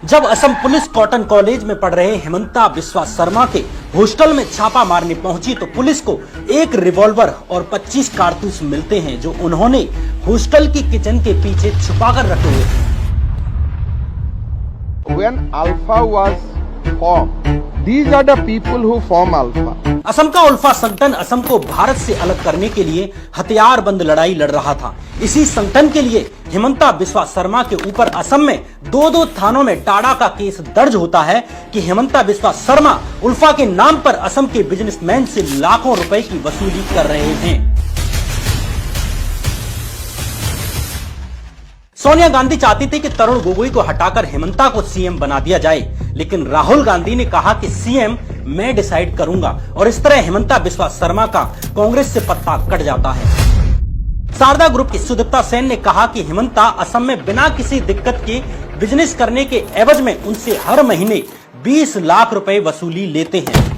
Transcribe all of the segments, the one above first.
जब Assam police cotton college में पढ़ रहे हेमंता बिस्वा शर्मा के हॉस्टल में छापा मारने पहुंची तो पुलिस को एक रिवॉल्वर और 25 कारतूस मिलते हैं जो उन्होंने हॉस्टल की किचन के पीछे छुपाकर रखे हुए थे। When Alpha was formed, these are the people who form Alpha. Assam का उल्फा संगठन असम को भारत से अलग करने के लिए हथियारबंद लड़ाई लड़ रहा था। इसी संगठन के लिए हेमंता बिस्वा शर्मा के ऊपर असम में दो थानों में टाड़ा का केस दर्ज होता है कि हेमंता बिस्वा शर्मा उल्फा के नाम पर असम के बिजनेसमैन से लाखों रुपए की वसूली कर रहे हैं। सोनिया गांधी चाहती थी कि तरुण गोगोई को हटाकर हेमंता को सीएम बना दिया जाए, लेकिन राहुल गांधी ने कहा कि सीएम मैं डिसाइड करूंगा और इस तरह हेमंता बिस्वा शर्मा का कांग्रेस से पत्ता कट जाता है। शारदा ग्रुप की सुदीप्ता सेन ने कहा कि हेमंता असम में बिना किसी दिक्कत के बिजनेस करने के एवज में उनसे हर महीने 20 लाख रुपए वसूली लेते हैं।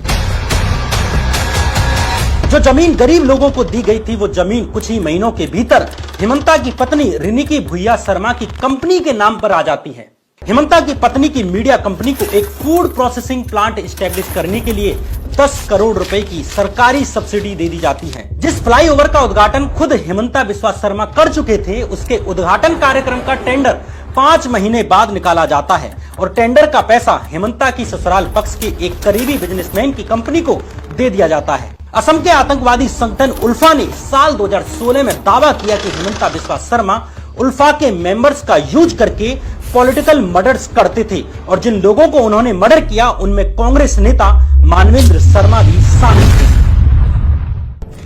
जो जमीन गरीब लोगों को दी गई थी वो जमीन कुछ ही महीनों के भीतर हेमंता की पत्नी रिनिकी भुइया शर्मा की कंपनी के नाम पर आ जाती है। हेमंता की पत्नी की मीडिया कंपनी को एक फूड प्रोसेसिंग प्लांट एस्टेब्लिश करने के लिए 10 करोड़ रुपए की सरकारी सब्सिडी दे दी जाती है। जिस फ्लाईओवर का उद्घाटन खुद हेमंता बिस्वा शर्मा कर चुके थे, उसके उद्घाटन कार्यक्रम का टेंडर 5 महीने बाद निकाला जाता है और टेंडर का पैसा हेमंता की ससुराल पक्ष के एक करीबी बिजनेसमैन की कंपनी को दे दिया जाता है। असम के आतंकवादी संगठन उल्फा ने साल 2016 में दावा किया कि हेमंता बिस्वा शर्मा उल्फा के मेंबर्स का यूज करके पॉलिटिकल मर्डर्स करते थे और जिन लोगों को उन्होंने मर्डर किया उनमें कांग्रेस नेता मानवेंद्र शर्मा भी शामिल थे।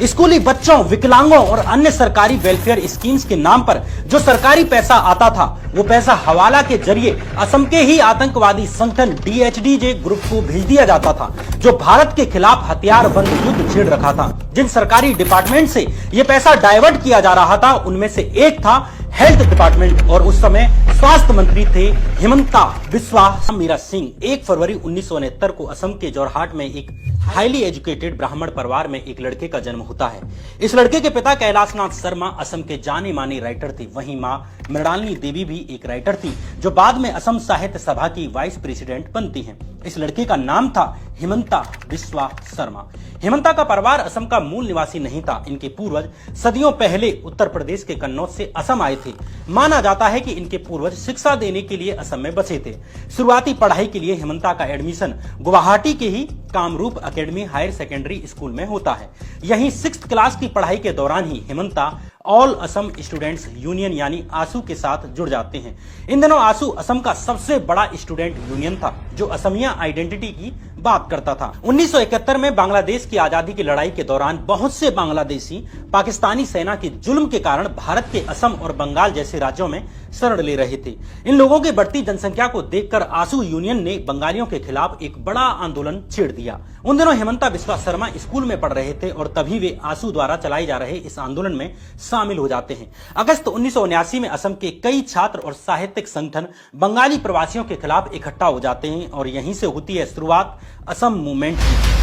स्कूली बच्चों, विकलांगों और अन्य सरकारी वेलफेयर स्कीम्स के नाम पर जो सरकारी पैसा आता था वो पैसा हवाला के जरिए असम के ही आतंकवादी संगठन DHDJ ग्रुप को भेज दिया जाता था, जो भारत के खिलाफ हथियारबंद युद्ध छेड़ रखा था। जिन सरकारी डिपार्टमेंट से ये पैसा डाइवर्ट किया जा रहा था उनमें से एक था हेल्थ डिपार्टमेंट और उस समय स्वास्थ्य मंत्री थे हेमंता बिस्वा मीरा सिंह। 1 फरवरी 1969 को असम के जोरहाट में एक हाईली एजुकेटेड ब्राह्मण परिवार में एक लड़के का जन्म होता है। इस लड़के के पिता कैलाशनाथ शर्मा असम के जाने माने राइटर थे। वहीं मां मृणालिनी देवी भी एक राइटर थी जो बाद में असम साहित्य सभा की वाइस प्रेसिडेंट बनती हैं। इस लड़के का नाम था हेमंता बिस्वा शर्मा। हेमंता का परिवार असम का मूल निवासी नहीं था। इनके पूर्वज सदियों पहले उत्तर प्रदेश के कन्नौज से असम आए थे। माना जाता है कि इनके पूर्वज शिक्षा देने के लिए असम में बसे थे। शुरुआती पढ़ाई के लिए हेमंता का एडमिशन गुवाहाटी के ही Kamrup academy higher secondary school में होता है। यहीं 6th क्लास की पढ़ाई के दौरान ही Hemanta all Assam students union यानी आसू के साथ जुड़ जाते हैं। इन दिनों आसू असम का सबसे बड़ा स्टूडेंट यूनियन था जो असमिया आइडेंटिटी की बात करता था। 1971 में बांग्लादेश की आजादी की लड़ाई के दौरान बहुत से बांग्लादेशी पाकिस्तानी सेना के जुल्म के कारण भारत के असम और बंगाल जैसे राज्यों में शरण ले रहे थे। इन लोगों की बढ़ती जनसंख्या को देखकर आसू यूनियन ने बंगालियों के खिलाफ एक बड़ा आंदोलन छेड़ दिया। उन दिनों हेमंता बिस्वा शर्मा स्कूल में पढ़ रहे थे और तभी वे आसू द्वारा चलाए जा रहे इस आंदोलन में शामिल हो जाते हैं। अगस्त 1979 में असम के कई छात्र और साहित्यिक संगठन बंगाली प्रवासियों के खिलाफ इकट्ठा हो जाते हैं और यहीं से होती है शुरुआत असम मूवमेंट की।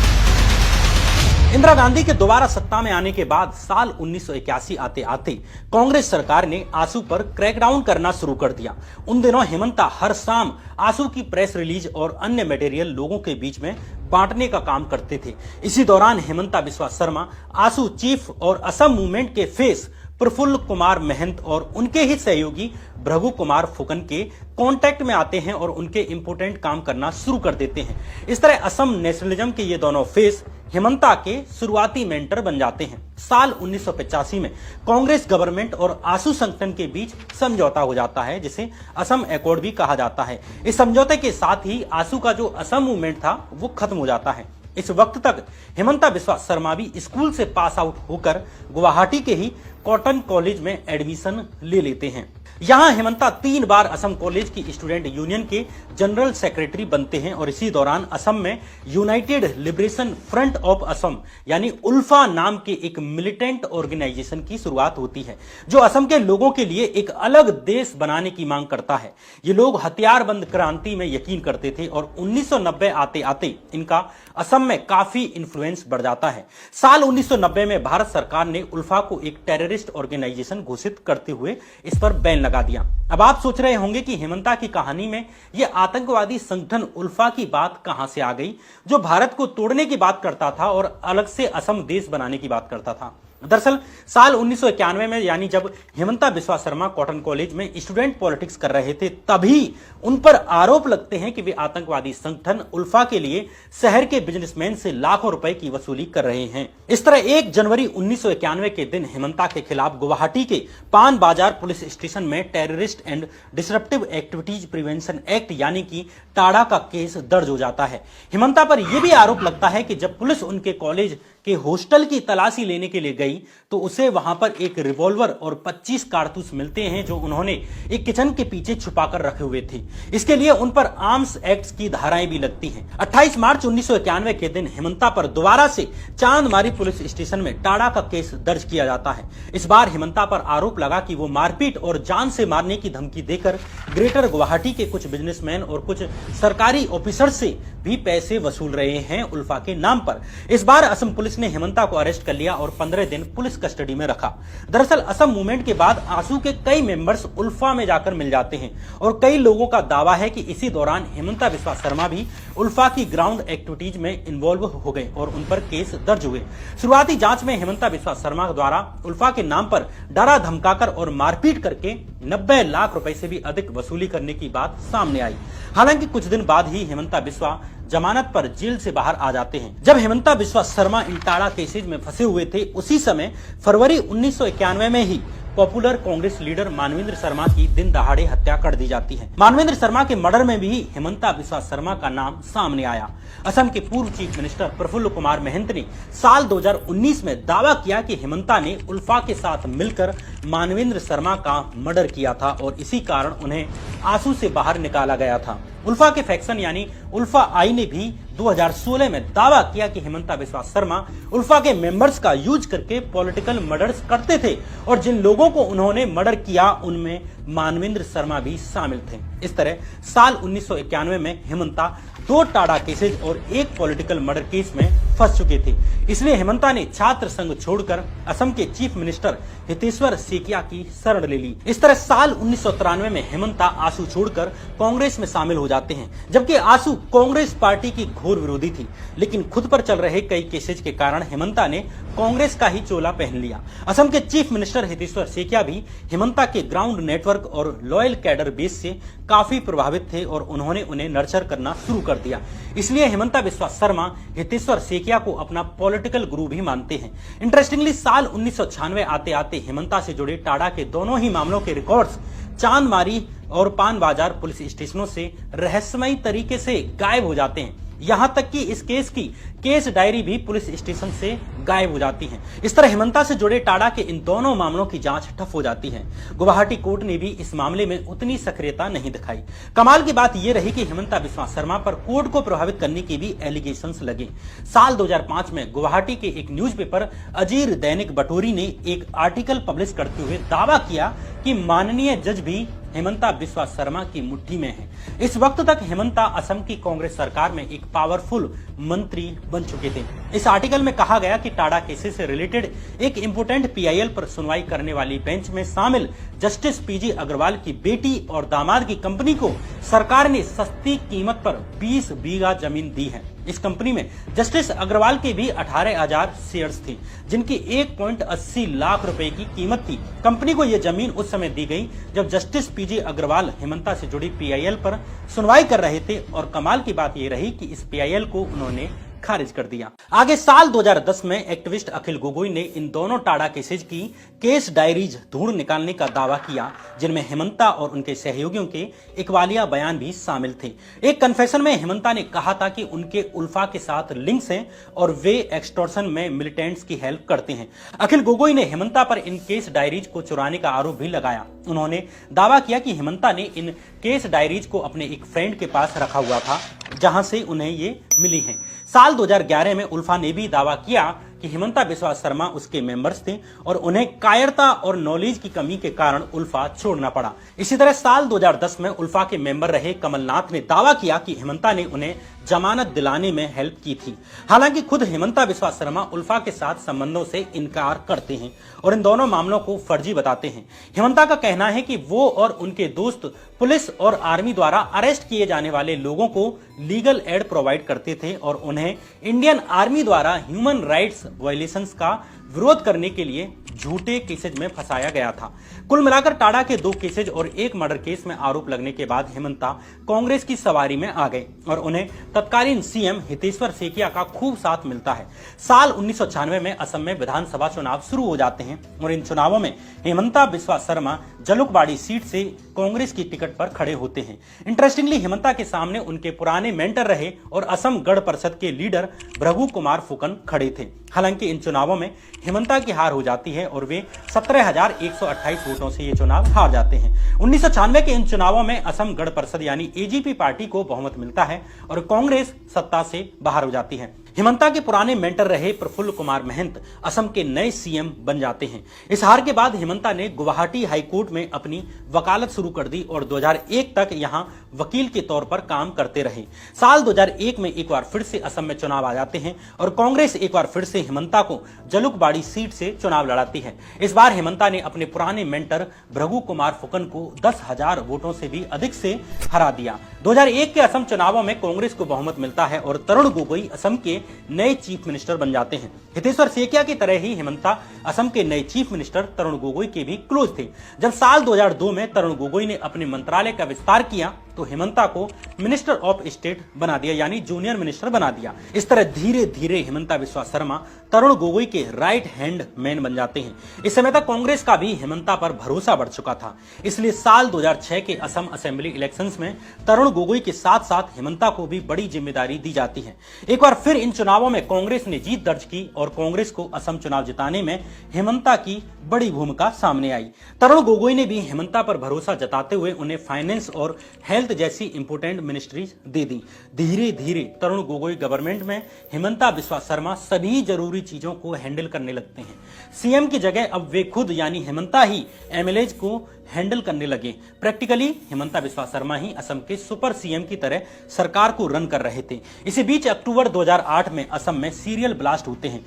इंदिरा गांधी के दोबारा सत्ता में आने के बाद साल 1981 आते आते कांग्रेस सरकार ने आसू पर क्रैकडाउन करना शुरू कर दिया। उन दिनों हेमंता हर शाम आसू की प्रेस रिलीज और अन्य मटेरियल लोगों के बीच में बांटने का काम करते थे। इसी दौरान हेमंता बिस्वा शर्मा आसू चीफ और असम मूवमेंट के फेस प्रफुल्ल कुमार महंत और उनके ही सहयोगी भृगु कुमार फुकन के कांटेक्ट में आते हैं और उनके इंपोर्टेंट काम करना शुरू कर देते हैं। इस तरह असम नेशनलिज्म के ये दोनों फेस हेमंता के शुरुआती मेंटर बन जाते हैं। साल 1985 में कांग्रेस गवर्नमेंट और आसू संगठन के बीच समझौता हो जाता है जिसे असम एकॉर्ड भी कहा जाता है। इस समझौते के साथ ही आसू का जो असम मूवमेंट था वो खत्म हो जाता है। इस वक्त तक हेमंता बिस्वा शर्मा भी स्कूल से पास आउट होकर गुवाहाटी के ही कॉटन कॉलेज में एडमिशन ले लेते हैं। यहाँ हेमंता 3 बार असम कॉलेज की स्टूडेंट यूनियन के जनरल सेक्रेटरी बनते हैं और इसी दौरान असम में United liberation front of Assam यानी उल्फा नाम के एक मिलिटेंट ऑर्गेनाइजेशन की शुरुआत होती है जो असम के लोगों के लिए एक अलग देश बनाने की मांग करता है। ये लोग हथियारबंद क्रांति में यकीन करते थे और 1990 आते आते इनका असम में काफी इन्फ्लुएंस बढ़ जाता है। साल 1990 में भारत सरकार ने उल्फा को एक टेररिस्ट ऑर्गेनाइजेशन घोषित करते हुए इस पर बैन लगा दिया। अब आप सोच रहे होंगे कि हेमंता की कहानी में यह आतंकवादी संगठन उल्फा की बात कहां से आ गई, जो भारत को तोड़ने की बात करता था और अलग से असम देश बनाने की बात करता था। दरअसल साल 1991 में, यानी जब हेमंता बिस्वा शर्मा कॉटन कॉलेज में स्टूडेंट पॉलिटिक्स कर रहे थे, तभी उन पर आरोप लगते हैं कि वे आतंकवादी संगठन उल्फा के लिए शहर के बिजनेसमैन से लाखों रुपए की वसूली कर रहे हैं। इस तरह 1 जनवरी 1991 के दिन हेमंता के खिलाफ गुवाहाटी के पान बाजार पुलिस स्टेशन में terrorist and disruptive activities prevention act यानी कि टाडा का केस दर्ज हो जाता है। हेमंता पर यह भी आरोप लगता है कि जब पुलिस उनके कॉलेज के हॉस्टल की तलाशी लेने के लिए गई तो उसे वहां पर एक रिवॉल्वर और 25 कारतूस मिलते हैं, जो उन्होंने एक किचन के पीछे छुपाकर रखे हुए थे। इसके लिए उन पर आर्म्स एक्ट की धाराएं भी लगती हैं। 28 मार्च 1991 के दिन हेमंता पर दोबारा से चांदमारी पुलिस स्टेशन में टाडा का केस दर्ज किया जाता है। इस बार हेमंता पर आरोप लगा कि वो मारपीट और जान से मारने की धमकी देकर ग्रेटर गुवाहाटी के कुछ बिजनेसमैन और कुछ सरकारी ऑफिसर से भी पैसे वसूल रहे हैं उल्फा के नाम पर। इस बार असम पुलिस ने हेमंता को अरेस्ट कर लिया और 15 दिन पुलिस कस्टडी में रखा। दरअसल असम मूवमेंट के बाद आंसू के कई मेंबर्स उल्फा में जाकर मिल जाते हैं और कई लोगों का दावा है कि इसी दौरान हेमंता बिस्वा शर्मा भी उल्फा की ग्राउंड एक्टिविटीज में इन्वॉल्व हो गए और उन पर केस दर्ज हुए। शुरुआती जांच में हेमंता बिस्वा शर्मा द्वारा उल्फा के नाम पर डरा धमकाकर और मारपीट करके 90 लाख रुपए से भी अधिक वसूली करने की बात सामने आई। हालांकि कुछ दिन बाद ही हेमंता बिस्वा जमानत पर जेल से बाहर आ जाते हैं। जब हेमंता बिस्वा शर्मा इन टाडा केसेज में फंसे हुए थे, उसी समय फरवरी 1991 में ही पॉपुलर कांग्रेस लीडर मानवेंद्र शर्मा की दिन दहाड़े हत्या कर दी जाती है। मानवेंद्र शर्मा के मर्डर में भी हेमंता बिस्वा शर्मा का नाम सामने आया। असम के पूर्व चीफ मिनिस्टर प्रफुल्ल कुमार महंत ने साल 2019 में दावा किया कि हेमंता ने उल्फा के साथ मिलकर मानवेंद्र शर्मा का मर्डर किया था और इसी कारण उन्हें आंसू से बाहर निकाला गया था। उल्फा के फैक्शन यानी उल्फा आई ने भी 2016 में दावा किया कि हेमंता बिस्वा शर्मा उल्फा के मेंबर्स का यूज करके पॉलिटिकल मर्डर्स करते थे और जिन लोगों को उन्होंने मर्डर किया उनमें मानवेंद्र शर्मा भी शामिल थे। इस तरह साल 1991 में हेमंता 2 टाडा केसेज और 1 पॉलिटिकल मर्डर केस में फंस चुके थे। इसलिए हेमंता ने छात्र संघ छोड़कर असम के चीफ मिनिस्टर हितेश्वर सेकिया की शरण ले ली। इस तरह साल 1993 में हेमंता आंसू छोड़कर कांग्रेस में शामिल हो जाते हैं, जबकि आंसू कांग्रेस पार्टी की घोर विरोधी थी। लेकिन खुद पर चल रहे कई केसेज के कारण हेमंता ने कांग्रेस का ही चोला पहन लिया। असम के चीफ मिनिस्टर हितेश्वर सेकिया भी हेमंता के ग्राउंड नेटवर्क और लॉयल कैडर बेस से काफी प्रभावित थे और उन्होंने उन्हें नर्चर करना शुरू कर दिया। इसलिए हेमंता बिस्वा शर्मा हितेश्वर सेकिया को अपना पॉलिटिकल गुरु भी मानते हैं। इंटरेस्टिंगली साल 1996 आते आते हेमंता से जुड़े टाडा के दोनों ही मामलों के रिकॉर्ड्स चांदमारी और पान बाजार पुलिस स्टेशनों से रहस्यमयी तरीके से गायब हो जाते हैं। यहां तक कि इस केस की केस डायरी भी पुलिस स्टेशन से गायब हो जाती है। इस तरह हेमंता से जुड़े टाडा के इन दोनों मामलों की जांच ठप हो जाती है। गुवाहाटी कोर्ट ने भी इस मामले में उतनी सक्रियता नहीं दिखाई। कमाल की बात यह रही कि हेमंता बिस्वा शर्मा पर कोर्ट को प्रभावित करने के भी एलिगेशंस लगे। साल 2005 में गुवाहाटी के एक न्यूज़पेपर अजीर दैनिक बटोरी ने एक आर्टिकल पब्लिश करते हुए दावा किया कि माननीय जज भी हेमंता बिस्वा शर्मा की मुट्ठी में है। इस वक्त तक हेमंता असम की कांग्रेस सरकार में एक पावरफुल मंत्री बन चुके थे। इस आर्टिकल में कहा गया कि टाडा केसेस से रिलेटेड एक इंपोर्टेंट पीआईएल पर सुनवाई करने वाली बेंच में शामिल जस्टिस पीजी अग्रवाल की बेटी और दामाद की कंपनी को सरकार ने सस्ती कीमत पर 20 बीघा जमीन दी है। इस कंपनी में जस्टिस अग्रवाल के भी 18,000 शेयर्स थे, जिनकी 1.80 लाख रुपए की कीमत थी। कंपनी को यह जमीन उस समय दी गई जब जस्टिस पीजी अग्रवाल हेमंता से जुड़ी पीआईएल पर सुनवाई कर रहे थे और कमाल की बात यह रही कि इस पीआईएल को उन्होंने खारिज कर दिया। आगे साल 2010 में एक्टिविस्ट अखिल गोगोई ने इन दोनों टाडा केसेज की केस डायरीज ढूंढ निकालने का दावा किया, जिनमें हेमंता और उनके सहयोगियों के इकबालिया बयान भी शामिल थे। एक कन्फेशन में हेमंता ने कहा था कि उनके उल्फा के साथ लिंक्स हैं और वे एक्सटॉर्शन में मिलिटेंट्स की हेल्प करते हैं। अखिल गोगोई ने हेमंता पर इन केस डायरीज को चुराने का आरोप भी लगाया। उन्होंने दावा किया कि हेमंता ने इन केस डायरीज को अपने एक फ्रेंड के पास रखा हुआ था, जहां से उन्हें ये मिली हैं। साल 2011 में उल्फा ने भी दावा किया कि हेमंता बिस्वा शर्मा उसके मेंबर्स थे और उन्हें कायरता और नॉलेज की कमी के कारण उल्फा छोड़ना पड़ा। इसी तरह साल 2010 में उल्फा के मेंबर रहे कमलनाथ ने दावा किया कि हेमंता ने उन्हें जमानत दिलाने में हेल्प की थी। हालांकि खुद हेमंता बिस्वा शर्मा उल्फा के साथ संबंधों से इनकार करते हैं और इन दोनों मामलों को फर्जी बताते हैं। हेमंता का कहना है कि वो और उनके दोस्त पुलिस और आर्मी द्वारा अरेस्ट किए जाने वाले लोगों को लीगल एड प्रोवाइड करते थे और उन्हें इंडियन आर्मी द्वारा ह्यूमन राइट्स वायलेशंस का विरोध करने के लिए झूठे केसेज में फंसाया गया था। कुल मिलाकर टाडा के 2 केसेज और 1 मर्डर केस में आरोप लगने के बाद हेमंता कांग्रेस की सवारी में आ गए और उन्हें तत्कालीन सीएम हितेश्वर सेकिया का खूब साथ मिलता है। साल 1996 में असम में विधानसभा चुनाव शुरू हो जाते हैं और इन चुनावों में हेमंता बिस्वा शर्मा जलुकबाड़ी सीट से कांग्रेस की टिकट पर खड़े होते हैं। इंटरेस्टिंगली हेमंता के सामने उनके पुराने मेंटर रहे और असम गण परिषद के लीडर भृगु कुमार फुकन खड़े थे। हालांकि इन चुनावों में हेमंता की हार हो जाती है और वे 17,128 वोटों से ये चुनाव हार जाते हैं। 1996 के इन चुनावों में असम गण परिषद यानी एजीपी पार्टी को बहुमत मिलता है और कांग्रेस सत्ता से बाहर हो जाती है। हेमंता के पुराने मेंटर रहे प्रफुल्ल कुमार महंत असम के नए सीएम बन जाते हैं। इस हार के बाद हेमंता ने गुवाहाटी हाईकोर्ट में अपनी वकालत शुरू कर दी और 2001 तक यहां वकील के तौर पर काम करते रहे। साल 2001 में एक बार फिर से असम में चुनाव आ जाते हैं और कांग्रेस एक बार फिर से हेमंता को जलुकबाड़ी सीट से चुनाव लड़ाती है। इस बार हेमंता ने अपने पुराने मेंटर भृगु कुमार फुकन को 10,000 वोटों से भी अधिक से हरा दिया। 2001 के असम चुनावों में कांग्रेस को बहुमत मिलता है और तरुण गोगोई असम के नए चीफ मिनिस्टर बन जाते हैं। हितेश्वर सेकिया की तरह ही हेमंता असम के नए चीफ मिनिस्टर तरुण गोगोई के भी क्लोज थे। जब साल 2002 में तरुण गोगोई ने अपने मंत्रालय का विस्तार किया तो हेमंता को मिनिस्टर ऑफ स्टेट बना दिया यानी जूनियर मिनिस्टर बना दिया। इस तरह धीरे धीरे हेमंता बिस्वा शर्मा तरुण गोगोई के राइट हैंड मैन बन जाते हैं। इस समय तक कांग्रेस का भी हेमंता पर भरोसा बढ़ चुका था, इसलिए साल 2006 के असम असेंबली इलेक्शंस में तरुण गोगोई के साथ साथ हेमंता को भी बड़ी जिम्मेदारी दी जाती है। एक बार फिर इन चुनावों में कांग्रेस ने जीत दर्ज की और कांग्रेस को असम चुनाव जिताने में हेमंता की बड़ी भूमिका सामने आई। तरुण गोगोई ने भी हेमंता पर भरोसा जताते हुए उन्हें फाइनेंस और हेल्थ जैसी इंपोर्टेंट मिनिस्ट्रीज दे दी। धीरे धीरे तरुण गोगोई गवर्नमेंट में हेमंता बिस्वा शर्मा सभी जरूरी चीजों को हैंडल करने लगते हैं। सीएम की जगह अब वे खुद यानी हेमंता ही एमएलएज को हैंडल करने लगे। प्रैक्टिकली हेमंता बिस्वा शर्मा ही असम के सुपर सीएम की तरह सरकार को रन कर रहे थे। इसी बीच अक्टूबर 2008 में असम में सीरियल ब्लास्ट होते हैं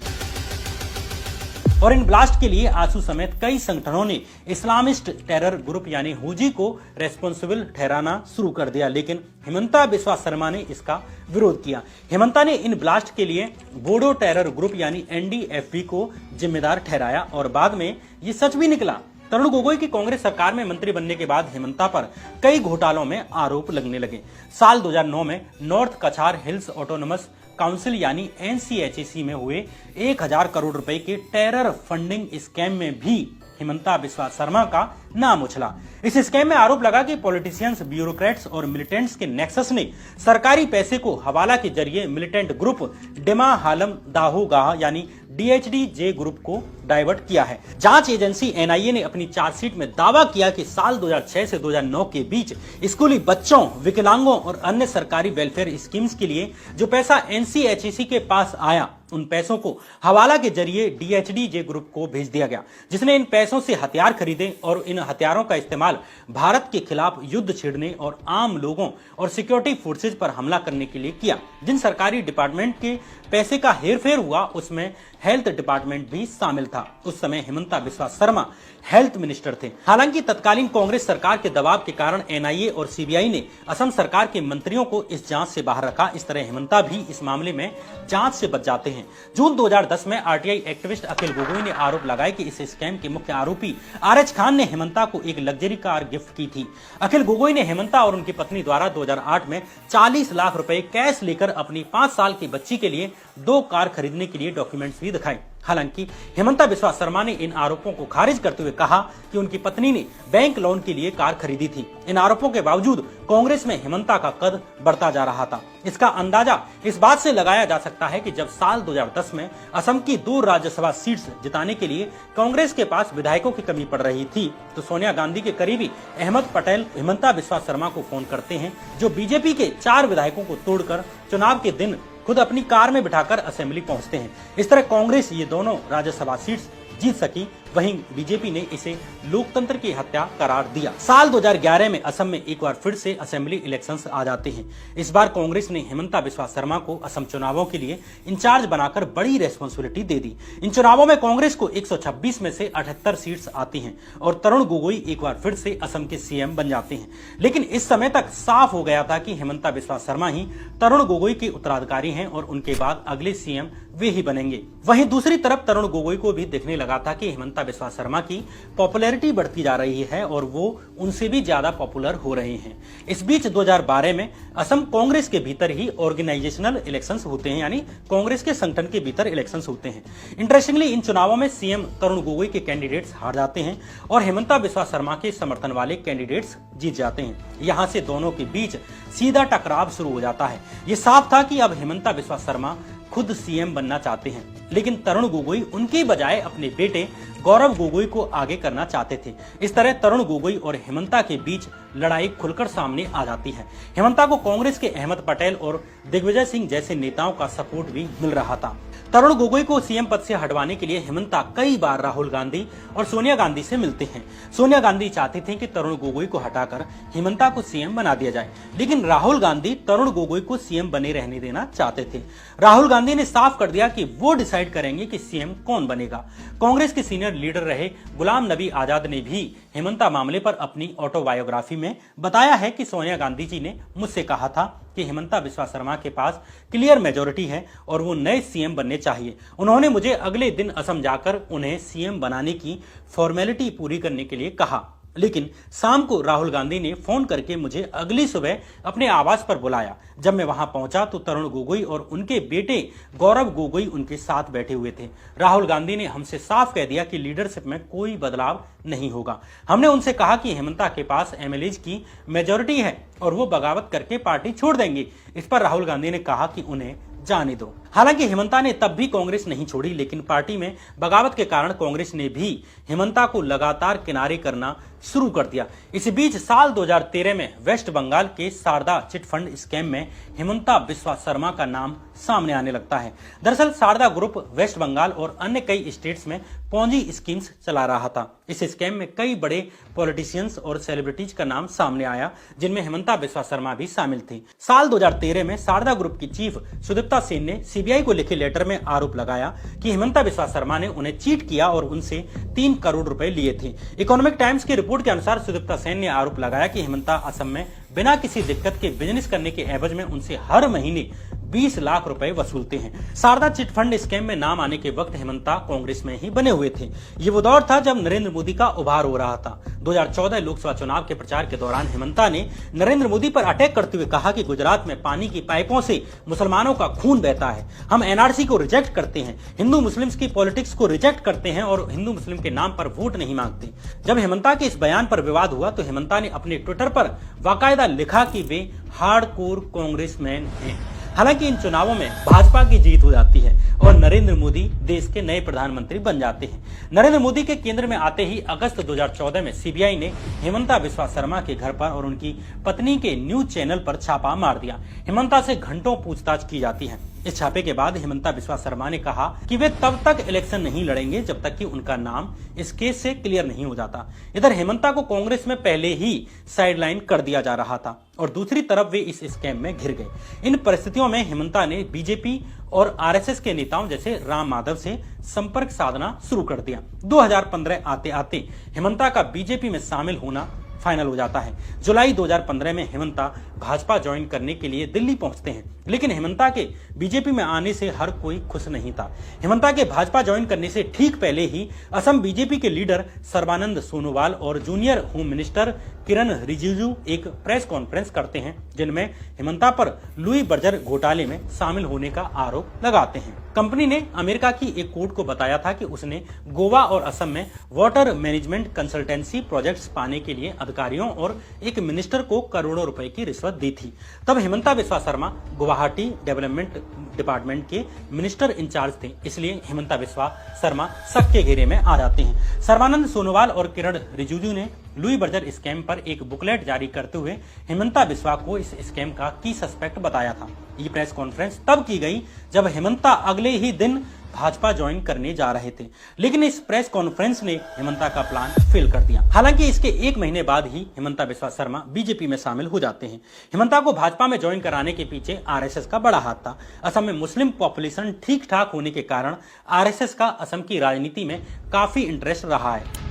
और इन ब्लास्ट के लिए आसू समेत कई संगठनों ने इस्लामिस्ट टेरर ग्रुप यानी हुजी को रेस्पॉन्सिबल ठहराना शुरू कर दिया, लेकिन हेमंता बिस्वा शर्मा ने इसका विरोध किया। हेमंता ने इन ब्लास्ट के लिए बोडो टेरर ग्रुप यानी एनडीएफबी को जिम्मेदार ठहराया और बाद में ये सच भी निकला। तरुण गोगोई की कांग्रेस सरकार में मंत्री बनने के बाद हेमंता पर कई घोटालों में आरोप लगने लगे। साल 2009 में नॉर्थ कछार हिल्स ऑटोनमस काउंसिल यानी एनसीएचसी में हुए 1,000 करोड़ रुपए के टेरर फंडिंग स्कैम में भी हेमंता बिस्वा शर्मा का नाम उछला। इस स्कैम में आरोप लगा कि पॉलिटिशियंस, ब्यूरोक्रेट्स और मिलिटेंट्स के नेक्सस ने सरकारी पैसे को हवाला के जरिए मिलिटेंट ग्रुप डिमा हालम दाहो गाह यानी डीएचडी-जे ग्रुप को डाइवर्ट किया है। जांच एजेंसी एनआईए ने अपनी चार्जशीट में दावा किया कि साल 2006 से 2009 के बीच स्कूली बच्चों, विकलांगों और अन्य सरकारी वेलफेयर स्कीम्स के लिए जो पैसा एनसीएचसी के पास आया उन पैसों को हवाला के जरिए डीएचडी-जे ग्रुप को भेज दिया गया, जिसने इन पैसों से हथियार खरीदे और इन हथियारों का इस्तेमाल भारत के खिलाफ युद्ध छेड़ने और आम लोगों और सिक्योरिटी फोर्सेज पर हमला करने के लिए किया। जिन सरकारी डिपार्टमेंट के पैसे का हेरफेर हुआ उसमें हेल्थ डिपार्टमेंट भी शामिल था। उस समय हेमंता बिस्वा शर्मा हेल्थ मिनिस्टर थे। हालांकि तत्कालीन कांग्रेस सरकार के दबाव के कारण एनआईए और सीबीआई ने असम सरकार के मंत्रियों को इस जांच से बाहर रखा। इस तरह हेमंता भी इस मामले में जांच से बच जाते हैं। जून 2010 में आरटीआई एक्टिविस्ट अखिल गोगोई ने आरोप लगाया कि इस स्कैम के मुख्य आरोपी आरएच खान ने हेमंता को एक लग्जरी कार गिफ्ट की थी। अखिल गोगोई ने हेमंता और उनकी पत्नी द्वारा 2008 में 40 लाख रुपए कैश लेकर अपनी 5 साल की बच्ची के लिए 2 कार खरीदने के लिए डॉक्यूमेंट्स भी दिखाए। हालांकि हेमंता बिस्वा शर्मा ने इन आरोपों को खारिज करते हुए कहा कि उनकी पत्नी ने बैंक लोन के लिए कार खरीदी थी। इन आरोपों के बावजूद कांग्रेस में हेमंता का कद बढ़ता जा रहा था। इसका अंदाजा इस बात से लगाया जा सकता है कि जब साल 2010 में असम की 2 राज्यसभा सीट्स जिताने के लिए कांग्रेस के पास विधायकों की कमी पड़ रही थी तो सोनिया गांधी के करीबी अहमद पटेल हेमंता बिस्वा शर्मा को फोन करते हैं, जो बीजेपी के 4 विधायकों को तोड़कर चुनाव के दिन खुद अपनी कार में बिठाकर असेंबली पहुंचते हैं। इस तरह कांग्रेस ये दोनों राज्यसभा सीट्स जीत सकी वहीं बीजेपी ने इसे लोकतंत्र की हत्या करार दिया। साल 2011 में असम में एक बार फिर से असेंबली इलेक्शंस आ जाते हैं। इस बार कांग्रेस ने हिमंता बिस्वा शर्मा को असम चुनावों के लिए इंचार्ज बनाकर बड़ी रेस्पॉन्सिबिलिटी दे दी। इन चुनावों में कांग्रेस को 126 में से 78 सीट्स आती हैं और तरुण गोगोई एक बार फिर से असम के सीएम बन जाते हैं। लेकिन इस समय तक साफ हो गया था कि हिमंता बिस्वा शर्मा ही तरुण गोगोई के उत्तराधिकारी हैं और उनके बाद अगले सीएम वे ही बनेंगे। वहीं दूसरी तरफ तरुण गोगोई को भी दिखने लगा था कि हिमंता बिस्वा शर्मा की पॉपुलैरिटी बढ़ती जा रही है और वो उनसे भी ज्यादा पॉपुलर हो रहे हैं। इस बीच 2012 में असम कांग्रेस के भीतर ही ऑर्गेनाइजेशनल इलेक्शंस होते हैं, यानी कांग्रेस के संगठन के भीतर इलेक्शंस होते हैं। इंटरेस्टिंगली इन चुनावों में सीएम तरुण गोगोई के कैंडिडेट्स हार जाते हैं और हिमंता बिस्वा शर्मा के समर्थन वाले कैंडिडेट्स जीत जाते हैं। यहां से दोनों के बीच सीधा टकराव शुरू हो जाता है। ये साफ था कि अब हिमंता बिस्वा शर्मा खुद सीएम बनना चाहते हैं, लेकिन तरुण गोगोई उनके बजाय अपने बेटे गौरव गोगोई को आगे करना चाहते थे। इस तरह तरुण गोगोई और हिमंता के बीच लड़ाई खुलकर सामने आ जाती है। हिमंता को कांग्रेस के अहमद पटेल और दिग्विजय सिंह जैसे नेताओं का सपोर्ट भी मिल रहा था। तरुण गोगोई को सीएम पद से हटवाने के लिए हिमंता कई बार राहुल गांधी और सोनिया गांधी से मिलते हैं। सोनिया गांधी चाहती थी कि तरुण गोगोई को हटाकर हिमंता को सीएम बना दिया जाए, लेकिन राहुल गांधी तरुण गोगोई को सीएम बने रहने देना चाहते थे। राहुल गांधी ने साफ कर दिया कि वो डिसाइड करेंगे कि सीएम कौन बनेगा। कांग्रेस के सीनियर लीडर रहे गुलाम नबी आजाद ने भी हिमंता मामले पर अपनी ऑटोबायोग्राफी में बताया है कि सोनिया गांधी जी ने मुझसे कहा था कि हिमंता बिस्वा शर्मा के पास क्लियर मेजोरिटी है और वो नए सीएम बनने चाहिए। उन्होंने मुझे अगले दिन असम जाकर उन्हें सीएम बनाने की फॉर्मेलिटी पूरी करने के लिए कहा, लेकिन शाम को राहुल गांधी ने फोन करके मुझे अगली सुबह अपने आवास पर बुलाया। जब मैं वहां पहुंचा तो तरुण गोगोई और उनके बेटे गौरव गोगोई उनके साथ बैठे हुए थे। राहुल गांधी ने हमसे साफ कह दिया कि लीडरशिप में कोई बदलाव नहीं होगा। हमने उनसे कहा कि हिमंता के पास एमएलएज की मेजोरिटी है और वो बगावत करके पार्टी छोड़ देंगे। इस पर राहुल गांधी ने कहा कि उन्हें जाने दो। हालांकि हिमंता ने तब भी कांग्रेस नहीं छोड़ी, लेकिन पार्टी में बगावत के कारण कांग्रेस ने भी हिमंता को लगातार किनारे करना शुरू कर दिया। इसी बीच साल 2013 में वेस्ट बंगाल के शारदा चिटफंड स्कैम में हिमंता बिस्वा शर्मा का नाम सामने आने लगता है। दरअसल शारदा ग्रुप वेस्ट बंगाल और अन्य कई स्टेट्स में पॉन्जी स्कीम्स चला रहा था। इस स्कैम में कई बड़े पॉलिटिशियंस और सेलिब्रिटीज का नाम सामने आया, जिनमें हिमंता बिस्वा शर्मा भी शामिल थी। साल 2013 में शारदा ग्रुप की चीफ सुदीप्ता सेन ने सीबीआई को लिखे लेटर में आरोप लगाया कि हिमंता बिस्वा शर्मा ने उन्हें चीट किया और उनसे 3 करोड़ रुपए लिए थे। इकोनॉमिक टाइम्स की रिपोर्ट के अनुसार सुदीप्ता सेन ने आरोप लगाया कि हिमंता असम में बिना किसी दिक्कत के बिजनेस करने के एवज में उनसे हर महीने 20 लाख रुपए वसूलते हैं। शारदा चिटफंड स्कैम में नाम आने के वक्त हिमंता कांग्रेस में ही बने हुए थे। ये वो दौर था जब नरेंद्र मोदी का उभार हो रहा था। 2014 लोकसभा चुनाव के प्रचार के दौरान हिमंता ने नरेंद्र मोदी पर अटैक करते हुए कहा कि गुजरात में पानी की पाइपों से मुसलमानों का खून बहता है। हम एनआरसी को रिजेक्ट करते हैं, हिंदू मुस्लिम्स की पॉलिटिक्स को रिजेक्ट करते हैं और हिंदू मुस्लिम के नाम पर वोट नहीं मांगते। जब हिमंता के इस बयान पर विवाद हुआ तो हिमंता ने अपने ट्विटर पर बाकायदा लिखा कि वे हार्डकोर कांग्रेसमैन हैं। हालांकि इन चुनावों में भाजपा की जीत हो जाती है और नरेंद्र मोदी देश के नए प्रधानमंत्री बन जाते हैं। नरेंद्र मोदी के केंद्र में आते ही अगस्त 2014 में सीबीआई ने हिमंता बिस्वा शर्मा के घर पर और उनकी पत्नी के न्यूज चैनल पर छापा मार दिया। हिमंता से घंटों पूछताछ की जाती है। इस छापे के बाद हिमंता बिस्वा शर्मा ने कहा कि वे तब तक इलेक्शन नहीं लड़ेंगे जब तक कि उनका नाम इस केस से क्लियर नहीं हो जाता। इधर हिमंता को कांग्रेस में पहले ही साइडलाइन कर दिया जा रहा था और दूसरी तरफ वे इस स्कैम में घिर गए। इन परिस्थितियों में हिमंता ने बीजेपी और आरएसएस के नेताओं जैसे राम माधव से संपर्क साधना शुरू कर दिया। 2015 आते आते हिमंता का बीजेपी में शामिल होना फाइनल हो जाता है। जुलाई 2015 में हिमंता भाजपा ज्वाइन करने के लिए दिल्ली पहुंचते हैं, लेकिन हिमंता के बीजेपी में आने से हर कोई खुश नहीं था। हिमंता के भाजपा ज्वाइन करने से ठीक पहले ही असम बीजेपी के लीडर सर्बानंद सोनोवाल और जूनियर होम मिनिस्टर किरण रिजिजू एक प्रेस कॉन्फ्रेंस करते हैं, जिनमें हिमंता पर लुई बर्जर घोटाले में शामिल होने का आरोप लगाते हैं। कंपनी ने अमेरिका की एक कोर्ट को बताया था कि उसने गोवा और असम में वाटर मैनेजमेंट कंसल्टेंसी प्रोजेक्ट्स पाने के लिए अधिकारियों और एक मिनिस्टर को करोड़ों रुपए की रिश्वत दी थी। तब हिमंता बिस्वा शर्मा गुवाहाटी डेवलपमेंट डिपार्टमेंट के मिनिस्टर इंचार्ज थे, इसलिए हिमंता बिस्वा शर्मा शक के घेरे में आ जाते हैं। सर्बानंद सोनोवाल और किरण रिजिजू ने लुई बर्जर स्कैम पर एक बुकलेट जारी करते हुए हिमंता बिस्वा को इस स्कैम का की सस्पेक्ट बताया था। ये प्रेस कॉन्फ्रेंस तब की गई जब हिमंता अगले ही दिन भाजपा ज्वाइन करने जा रहे थे, लेकिन इस प्रेस कॉन्फ्रेंस ने हेमंता का प्लान फेल कर दिया। हालांकि इसके 1 महीने बाद ही हेमंता बिस्वा शर्मा बीजेपी में शामिल हो जाते हैं। हेमंता को भाजपा में ज्वाइन कराने के पीछे आरएसएस का बड़ा हाथ था। असम में मुस्लिम पॉपुलेशन ठीक ठाक होने के कारण आरएसएस का असम की राजनीति में काफी इंटरेस्ट रहा है,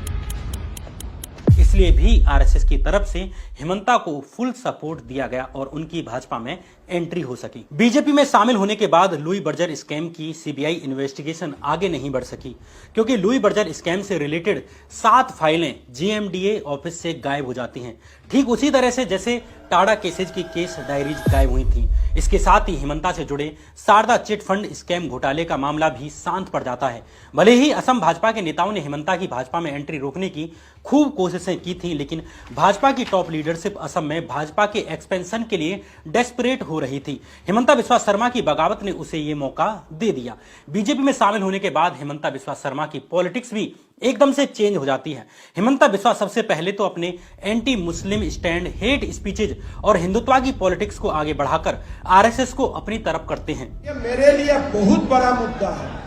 इसलिए भी आरएसएस की तरफ से हेमंता को फुल सपोर्ट दिया गया और उनकी भाजपा में एंट्री हो सकी। बीजेपी में शामिल होने के बाद लुई बर्जर स्कैम की सीबीआई इन्वेस्टिगेशन आगे नहीं बढ़ सकी, क्योंकि लुई बर्जर स्कैम से रिलेटेड 7 फाइलें जेएमडीए ऑफिस से गायब हो जाती हैं, ठीक उसी तरह से जैसे टाडा केसेज की केस डायरीज गायब हुई थी। इसके साथ ही हेमंता से जुड़े शारदा चिट फंड स्कैम घोटाले का मामला भी शांत पड़ जाता है। भले ही असम भाजपा के नेताओं ने हेमंता की भाजपा में एंट्री रोकने की खूब कोशिशें की थी, लेकिन भाजपा की टॉप लीडरशिप असम में भाजपा के एक्सपेंशन के लिए डेस्परेट हो रही थी। हेमंता बिस्वा शर्मा की बगावत ने उसे ये मौका दे दिया। बीजेपी में शामिल होने के बाद हेमंता बिस्वा शर्मा की पॉलिटिक्स भी एकदम से चेंज हो जाती है। हेमंता बिस्वा सबसे पहले तो अपने anti Muslim stand, hate speeches और हिंदुत्व की पॉलिटिक्स को आगे बढ़ाकर आरएसएस को अपनी तरफ करते हैं। ये मेरे लिए बहुत बड़ा मुद्दा है।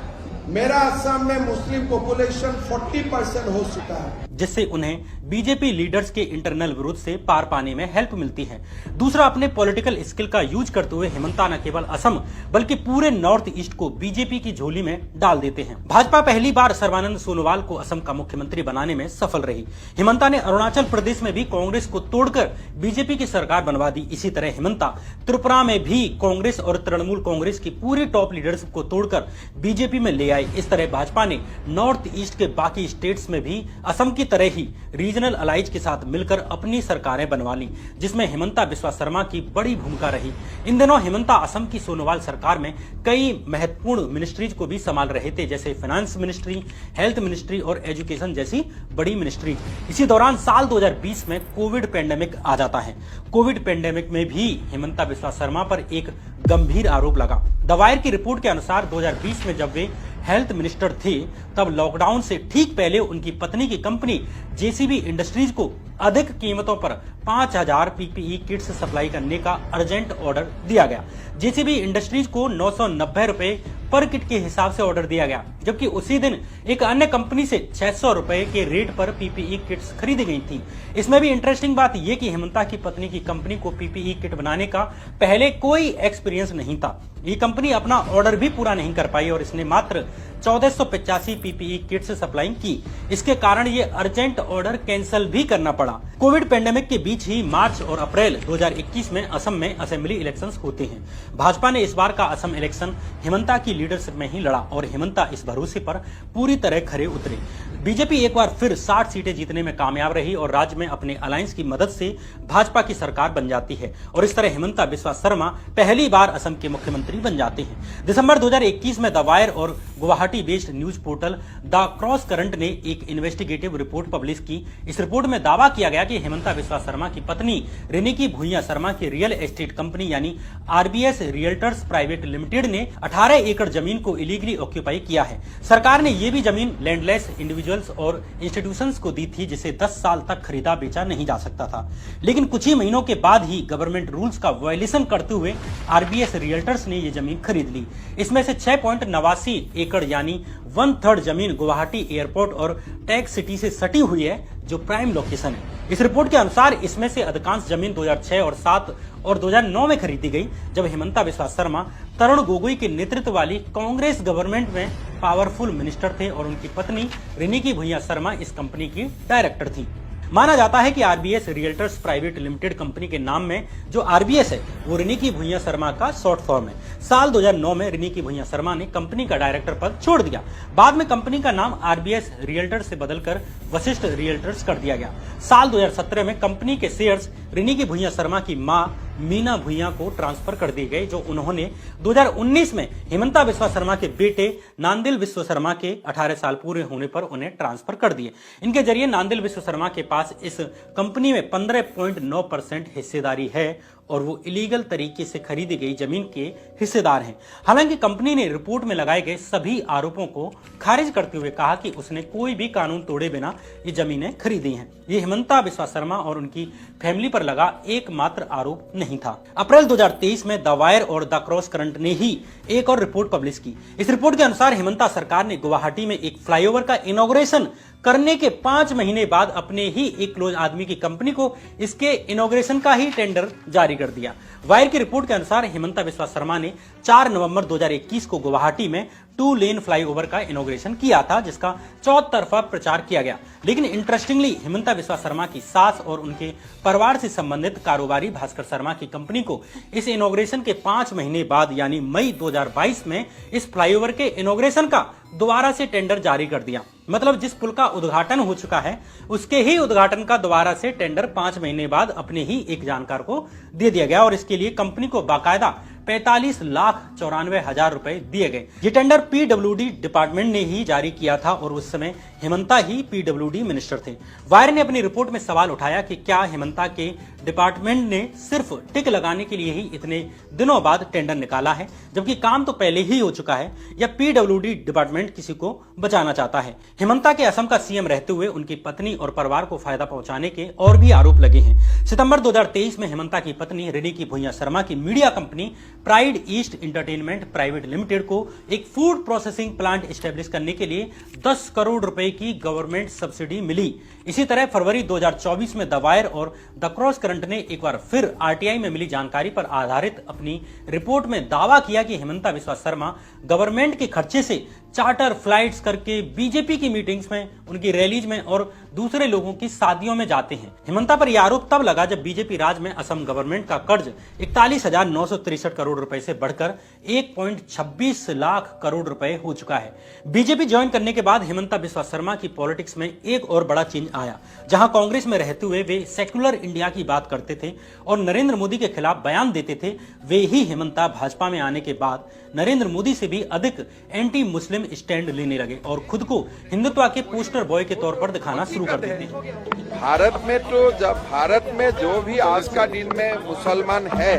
मेरा असम में मुस्लिम पॉपुलेशन 40% हो चुका है, जिससे उन्हें बीजेपी लीडर्स के इंटरनल विरोध से पार पाने में हेल्प मिलती है। दूसरा, अपने पॉलिटिकल स्किल का यूज करते हुए हेमंता न केवल असम बल्कि पूरे नॉर्थ ईस्ट को बीजेपी की झोली में डाल देते हैं। भाजपा पहली बार सर्बानंद सोनोवाल को असम का मुख्यमंत्री बनाने में सफल रही। हेमंता ने अरुणाचल प्रदेश में भी कांग्रेस को तोड़कर बीजेपी की सरकार बनवा दी। इसी तरह हेमंता त्रिपुरा में भी कांग्रेस और तृणमूल कांग्रेस की पूरी टॉप लीडरशिप को तोड़कर बीजेपी में ले आई। इस तरह भाजपा ने नॉर्थ ईस्ट के बाकी स्टेट्स में भी असम की तरह ही रीजनल अलाइज के साथ मिलकर अपनी सरकारें बनवा ली, जिसमें हेमंता बिस्वा शर्मा की बड़ी भूमिका रही। इन दिनों हेमंता असम की सोनोवाल सरकार में कई महत्वपूर्ण मिनिस्ट्रीज को भी संभाल रहे थे, जैसे फाइनेंस मिनिस्ट्री, हेल्थ मिनिस्ट्री और एजुकेशन जैसी बड़ी मिनिस्ट्रीज। इसी दौरान साल 2020 में कोविड पेंडेमिक आ जाता है। कोविड पेंडेमिक में भी हेमंता बिस्वा शर्मा पर एक गंभीर आरोप लगा। द वायर की रिपोर्ट के अनुसार 2020 में जब वे हेल्थ मिनिस्टर थे, तब लॉकडाउन से ठीक पहले उनकी पत्नी की कंपनी जेसीबी इंडस्ट्रीज को अधिक कीमतों पर 5000 पीपीई किट्स सप्लाई करने का अर्जेंट ऑर्डर दिया गया। जेसीबी इंडस्ट्रीज को 990 रुपए पर किट के हिसाब से ऑर्डर दिया गया, जबकि उसी दिन एक अन्य कंपनी से 600 रुपए के रेट पर पीपीई किट्स खरीदी गई थी। इसमें भी इंटरेस्टिंग बात यह कि हेमंता की पत्नी की कंपनी को पीपीई किट बनाने का पहले कोई एक्सपीरियंस नहीं था। ये कंपनी अपना ऑर्डर भी पूरा नहीं कर पाई और इसने मात्र 1485 पीपीई किट्स सप्लाई की। इसके कारण ये अर्जेंट ऑर्डर कैंसिल भी करना पड़ा। कोविड पेंडेमिक के बीच ही मार्च और अप्रैल 2021 में असम में असेंबली इलेक्शंस होते हैं। भाजपा ने इस बार का असम इलेक्शन हेमंता की लीडरशिप में ही लड़ा और हेमंता इस भरोसे पर पूरी तरह खरे उतरे। बीजेपी एक बार फिर 60 सीटें जीतने में कामयाब रही और राज्य में अपने अलायंस की मदद से भाजपा की सरकार बन जाती है और इस तरह हेमंता बिस्वा शर्मा पहली बार असम के मुख्यमंत्री बन जाते हैं। दिसंबर 2021 में द वायर और Guwahati based news portal the cross current ने एक इन्वेस्टिगेटिव रिपोर्ट पब्लिश की। इस रिपोर्ट में दावा किया गया कि हेमंता बिस्वा शर्मा की पत्नी रिनिकी भुइयां शर्मा की रियल एस्टेट कंपनी यानी आरबीएस रियल्टर्स प्राइवेट लिमिटेड ने 18 एकड़ जमीन को इलीगली ऑक्यूपाई किया है। सरकार ने ये भी जमीन लैंडलेस इंडिविजुअल्स और इंस्टीट्यूशंस को दी थी, जिसे 10 साल तक खरीदा बेचा नहीं जा सकता था। लेकिन कुछ ही महीनों के बाद ही गवर्नमेंट रूल्स का वायलेशन करते हुए आरबीएस रियल्टर्स ने ये जमीन खरीद ली। इसमें से 6.89 एकड़ यानी 1/3 जमीन गुवाहाटी एयरपोर्ट और टैक्स सिटी से सटी हुई है, जो प्राइम लोकेशन है। इस रिपोर्ट के अनुसार इसमें से अधिकांश जमीन 2006 और 7 और 2009 में खरीदी गई, जब हेमंता बिस्वा शर्मा तरुण गोगोई के नेतृत्व वाली कांग्रेस गवर्नमेंट में पावरफुल मिनिस्टर थे और उनकी पत्नी रिनिकी भुइयां शर्मा इस कंपनी की डायरेक्टर थी। माना जाता है कि RBS realtors private limited company के नाम में जो आरबीएस है वो रिनिकी भुइयां शर्मा का शॉर्ट फॉर्म है। साल 2009 में रिनिकी भुइयां शर्मा ने कंपनी का डायरेक्टर पद छोड़ दिया। बाद में कंपनी का नाम आरबीएस रियल्टर्स से बदलकर वशिष्ठ रियल्टर्स कर दिया गया। साल 2017 में कंपनी के शेयर्स रिनिकी भुइयां शर्मा की मां मीना भुइयां को ट्रांसफर कर दिए गए, जो उन्होंने 2019 में हेमंता बिस्वा शर्मा के बेटे नांदिल बिस्वा शर्मा के 18 साल पूरे होने पर उन्हें ट्रांसफर कर दिए। इनके जरिए नांदिल बिस्वा शर्मा के पास इस कंपनी में 15.9% हिस्सेदारी है और वो इलीगल तरीके से खरीदी गई जमीन के हिस्सेदार हैं। हालांकि कंपनी ने रिपोर्ट में लगाए गए सभी आरोपों को खारिज करते हुए कहा कि उसने कोई भी कानून तोड़े बिना ये जमीनें खरीदी हैं। ये हेमंता बिस्वा शर्मा और उनकी फैमिली पर लगा एकमात्र आरोप नहीं था। अप्रैल 2023 में द वायर और द क्रॉस करंट ने ही एक और रिपोर्ट पब्लिश की। इस रिपोर्ट के अनुसार हेमंता सरकार ने गुवाहाटी में एक फ्लाईओवर का इनॉग्रेशन करने के 5 महीने बाद अपने ही एक क्लोज आदमी की कंपनी को इसके इनॉग्रेशन का ही टेंडर जारी कर दिया। वायर की रिपोर्ट के अनुसार हेमंता बिस्वा शर्मा ने 4 नवंबर 2021 को गुवाहाटी में 2 लेन फ्लाईओवर का इनॉग्रेशन किया था, जिसका चौतरफा प्रचार किया गया। लेकिन इंटरेस्टिंगली हेमंता बिस्वा शर्मा की सास और उनके परिवार से संबंधित कारोबारी भास्कर शर्मा की कंपनी को इस इनॉग्रेशन के 5 महीने बाद यानी मई 2022 में इस फ्लाईओवर के इनॉग्रेशन का दोबारा से टेंडर जारी कर दिया। मतलब जिस पुल का उद्घाटन हो चुका है उसके ही उद्घाटन का दोबारा से टेंडर 5 महीने बाद अपने ही एक जानकार को दे दिया गया और इसके लिए कंपनी को बाकायदा 45,94,000 रुपए दिए गए। ये टेंडर पीडब्ल्यूडी डिपार्टमेंट ने ही जारी किया था और उस समय हेमंता ही पीडब्ल्यूडी मिनिस्टर थे। वायर ने अपनी रिपोर्ट में सवाल उठाया कि क्या हेमंता के डिपार्टमेंट ने सिर्फ टिक लगाने के लिए ही इतने दिनों बाद टेंडर निकाला है, जबकि काम तो पहले ही हो चुका है, या पीडब्ल्यूडी डिपार्टमेंट किसी को बचाना चाहता है। हेमंता के असम का सीएम रहते हुए उनकी पत्नी और परिवार को फायदा पहुंचाने के और भी आरोप लगे हैं। सितंबर 2023 में हेमंता की पत्नी रिनिकी भुइयां शर्मा की media company pride east entertainment private limited को एक फूड प्रोसेसिंग प्लांट एस्टेब्लिश करने के लिए 10 करोड़ रुपए की गवर्नमेंट सब्सिडी मिली। इसी तरह फरवरी 2024 में द वायर और द क्रॉस करंट ने एक बार फिर आरटीआई में मिली जानकारी पर आधारित अपनी रिपोर्ट में दावा किया कि हेमंता बिस्वा शर्मा गवर्नमेंट के खर्चे से चार्टर फ्लाइट्स करके बीजेपी की मीटिंग्स में, उनकी रैलीज में और दूसरे लोगों की शादियों में जाते हैं। हेमंता पर यह आरोप तब लगा जब बीजेपी राज में असम गवर्नमेंट का कर्ज 41,963 करोड़ रुपए से बढ़कर 1.26 लाख करोड़ रुपए हो चुका है। बीजेपी ज्वाइन करने के बाद हेमंता बिस्वा शर्मा की पॉलिटिक्स में एक और बड़ा चेंज आया। जहां कांग्रेस में रहते हुए वे सेक्युलर इंडिया की बात करते थे और नरेंद्र मोदी के खिलाफ बयान देते थे, वे ही हेमंता भाजपा में आने के बाद नरेंद्र मोदी से भी अधिक एंटी मुस्लिम स्टैंड लेने लगे और खुद को हिंदुत्व के पोस्टर बॉय के तौर पर दिखाना शुरू कर देते। भारत में तो जब भारत में जो भी आज का दिन में मुसलमान है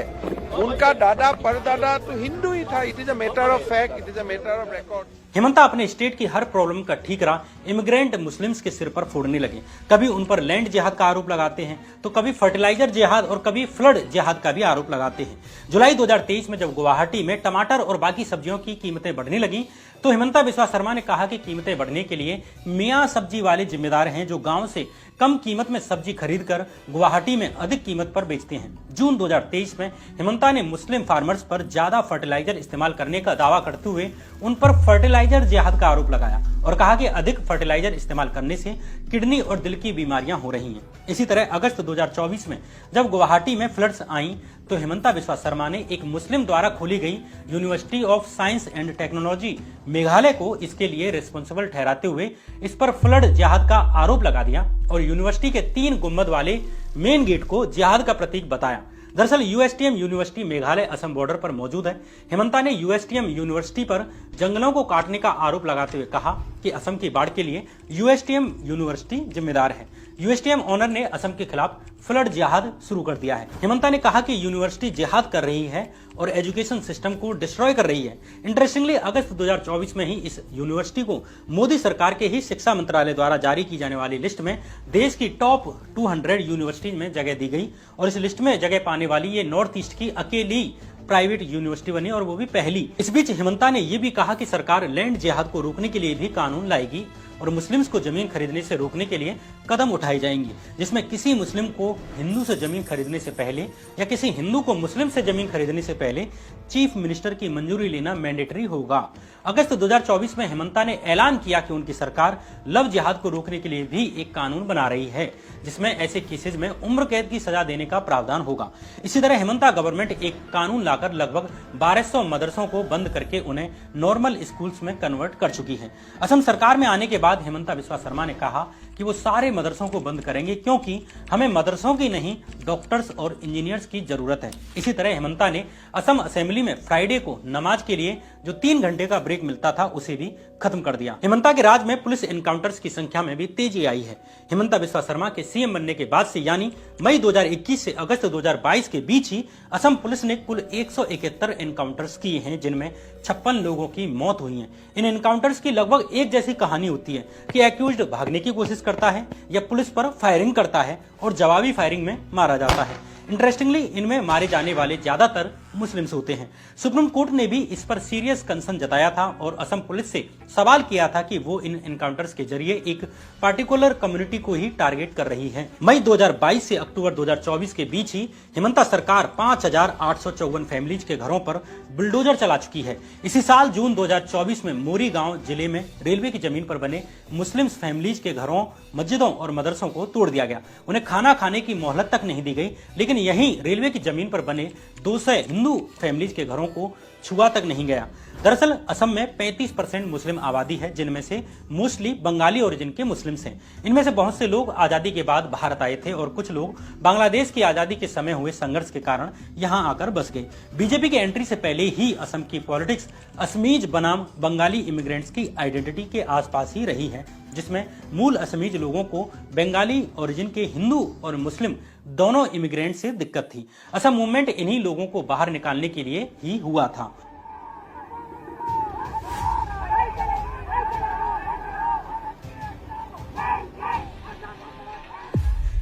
उनका दादा परदादा तो हिंदू ही था। It is a matter of fact, it is a matter of record. Hemanta अपने स्टेट की हर प्रॉब्लम का ठीकरा इमिग्रेंट मुस्लिम्स के सिर पर फोड़ने लगे। कभी उन पर लैंड जिहाद का आरोप लगाते हैं तो कभी फर्टिलाइजर जिहाद और कभी फ्लड जिहाद का भी आरोप लगाते हैं। जुलाई 2023 में जब गुवाहाटी में टमाटर और बाकी सब्जियों की कीमतें बढ़ने लगी तो हेमंता बिस्वा शर्मा ने कहा कि कीमतें बढ़ने के लिए मियां सब्जी वाले जिम्मेदार हैं, जो गांव से कम कीमत में सब्जी खरीद कर गुवाहाटी में अधिक कीमत पर बेचते हैं। जून 2023 में हेमंता ने मुस्लिम फार्मर्स पर ज्यादा फर्टिलाइजर इस्तेमाल करने का दावा करते हुए उन पर फर्टिलाइजर जिहाद का आरोप लगाया और कहा कि अधिक फर्टिलाइजर इस्तेमाल करने से किडनी और दिल की बीमारियां हो रही हैं। इसी तरह अगस्त 2024 में जब गुवाहाटी में फ्लड्स आईं तो हेमंता बिस्वा शर्मा ने एक मुस्लिम द्वारा खोली गई university of science and technology Meghalaya को इसके लिए रिस्पॉन्सिबल ठहराते हुए इस पर फ्लड जिहाद का आरोप लगा दिया और यूनिवर्सिटी के 3 गुंबद वाले मेन गेट को जिहाद का प्रतीक बताया। दरअसल यूएसटीएम यूनिवर्सिटी मेघालय असम बॉर्डर पर मौजूद है। हेमंता ने यूएसटीएम यूनिवर्सिटी पर जंगलों को काटने का आरोप लगाते हुए कहा कि असम की बाढ़ के लिए यूएसटीएम यूनिवर्सिटी जिम्मेदार है। यूएसटीएम ऑनर ने असम के खिलाफ फ्लड जिहाद शुरू कर दिया है। हेमंता ने कहा कि यूनिवर्सिटी जिहाद कर रही है और एजुकेशन सिस्टम को डिस्ट्रॉय कर रही है। इंटरेस्टिंगली अगस्त 2024 में ही इस यूनिवर्सिटी को मोदी सरकार के ही शिक्षा मंत्रालय द्वारा जारी की जाने वाली लिस्ट में देश की टॉप 200 यूनिवर्सिटीज में जगह दी गई और इस लिस्ट में जगह पाने वाली ये नॉर्थ ईस्ट की अकेली प्राइवेट यूनिवर्सिटी बनी और वो भी पहली। इस बीच हेमंता ने यह भी कहा कि सरकार लैंड जिहाद को रोकने के लिए भी कानून लाएगी और मुस्लिम्स को जमीन खरीदने से रोकने के लिए कदम उठाई जाएंगी, जिसमें किसी मुस्लिम को हिंदू से जमीन खरीदने से पहले या किसी हिंदू को मुस्लिम से जमीन खरीदने से पहले चीफ मिनिस्टर की मंजूरी लेना मैंडेटरी होगा। अगस्त 2024 में हेमंता ने ऐलान किया कि उनकी सरकार लव जिहाद को रोकने के लिए भी एक कानून बना रही है, जिसमें ऐसे केसेज में उम्र कैद की सजा देने का प्रावधान होगा। इसी तरह हेमंता गवर्नमेंट एक कानून लाकर लगभग 1200 मदरसों को बंद करके उन्हें नॉर्मल स्कूल्स में कन्वर्ट कर चुकी है। असम सरकार में आने के बाद हेमंता बिस्वा शर्मा ने कहा कि कि वो सारे मदरसों को बंद करेंगे, क्योंकि हमें मदरसों की नहीं डॉक्टर्स और इंजीनियर्स की जरूरत है। इसी तरह हेमंता ने असम असेंबली में फ्राइडे को नमाज के लिए जो 3 घंटे का ब्रेक मिलता था उसे भी खत्म कर दिया। हेमंता के राज में पुलिस एनकाउंटर्स की संख्या में भी तेजी आई है। हेमंता बिस्वा शर्मा के सीएम बनने के बाद से यानी मई 2021 से अगस्त 2022 के बीच ही असम पुलिस ने कुल 171 एनकाउंटर्स किए हैं, जिनमें 56 लोगों की मौत हुई है। इन एनकाउंटर्स की लगभग एक जैसी कहानी होती है कि एक्यूज्ड भागने की कोशिश करता है या पुलिस पर फायरिंग करता है और जवाबी फायरिंग में मारा जाता है। इंटरेस्टिंगली इनमें मारे जाने वाले ज्यादातर मुस्लिम्स होते हैं। सुप्रीम कोर्ट ने भी इस पर सीरियस कंसर्न जताया था और असम पुलिस से सवाल किया था कि वो इन एनकाउंटर्स के जरिए एक पार्टिकुलर कम्युनिटी को ही टारगेट कर रही है। मई 2022 से अक्टूबर 2024 के बीच ही हेमंता सरकार 5854 फैमिलीज के घरों पर बुलडोजर चला चुकी है। इसी साल जून 2024 में मोरी गांव जिले में रेलवे की जमीन पर बने मुस्लिम फैमिलीज के घरों, मस्जिदों और मदरसों को तोड़ दिया गया। उन्हें खाना खाने की मोहलत तक नहीं दी गई, लेकिन यहीं रेलवे की जमीन पर बने 200 हिंदू फैमिलीज के घरों को छुआ तक नहीं गया। दरअसल असम में 35% मुस्लिम आबादी है, जिनमें से मोस्टली बंगाली ओरिजिन के मुस्लिम्स हैं। इनमें से बहुत से लोग आजादी के बाद भारत आए थे और कुछ लोग बांग्लादेश की आजादी के समय हुए संघर्ष के कारण यहां आकर बस गए। बीजेपी के एंट्री से पहले ही असम की पॉलिटिक्स असमीज बनाम बंगाली इमिग्रेंट्स की आइडेंटिटी के आसपास ही रही है, जिसमें मूल असमीज लोगों को बंगाली ओरिजिन के हिंदू और मुस्लिम दोनों इमिग्रेंट से दिक्कत थी। असम मूवमेंट इन्हीं लोगों को बाहर निकालने के लिए ही हुआ था।